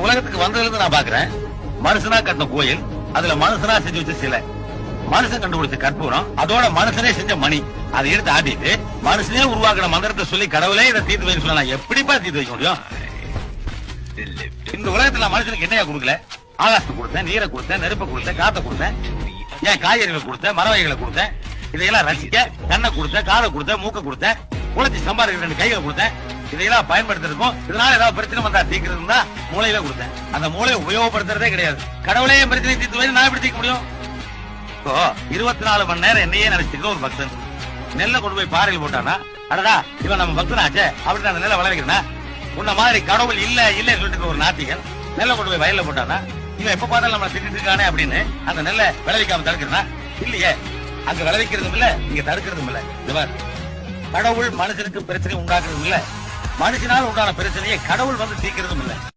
உலகத்துக்கு வந்ததுல இருந்து நான் பாக்குறேன், மனுஷனா கட்டின கோயில், அதுல மனுஷனா செஞ்சு வச்ச சிலை, மனுஷன் கண்டுபிடிச்ச கற்பூரம், அதோட மனுஷனே செஞ்ச மணி, அதை எடுத்து ஆட்டிட்டு மனுஷனே உருவாக்குற மந்திரத்தை சொல்லி கடவுளே இதை தீர்த்து வைக்க சொன்னா எப்படிப்பா தீர்த்து வைக்க முடியும்? இந்த உலகத்துல மனுஷனுக்கு என்னையா கொடுக்கல? ஆகாசத்தை கொடுத்தேன், நீரை கொடுத்தேன், நெருப்பை கொடுத்தேன், காத்த கொடுத்தேன், ஏன் காய்கறிகளை கொடுத்தேன், மர வகைகளை கொடுத்தேன், இதையெல்லாம் ரசிக்க கண்ணை கொடுத்தேன், காதை கொடுத்தேன், மூக்க கொடுத்தேன், உழைச்சி சம்பாதிக்கிற 2 கைகளை கொடுத்தேன். இதையெல்லாம் பயன்படுத்திருக்கும். இதனால ஏதாவது பிரச்சனை வந்தா தீர்க்கிறதுனா மூளையில கொடுத்தேன். அந்த மூளையை உபயோகப்படுத்துறதே கிடையாது. கடவுளே என் பிரச்சனை தீர்த்து வை, நான் எப்படி தீர்க்க முடியும்? இப்போ 24 மணி நேரம் என்னையே நினைச்சிருக்க ஒரு பக்தன் நெல்லை கொண்டு போய் பாறையில் போட்டானா, அடடா இவன் நம்ம பக்தனாச்சே அப்படின்னு அந்த நெல்லை விளைவிக்கிறனா? உன்ன மாதிரி கடவுள் இல்ல இல்ல சொல்லிட்டு ஒரு நாத்திகன் நெல்லை கொண்டு போய் வயல்ல போட்டானா, இவன் எப்ப பார்த்தாலும் நம்ம திட்டிட்டு இருக்கானே அப்படின்னு அந்த நெல்லை விளைவிக்காம தடுக்கிறனா? இல்லையே. அங்க விளைவிக்கிறதும் இல்ல, இங்க தடுக்கிறதும் இல்ல. கடவுள் மனுஷனுக்கு பிரச்சனை உண்டாக்குறதும் இல்ல, மனுஷனால் உண்டான பிரச்சனையை கடவுள் வந்து தீர்க்கிறதும் இல்ல.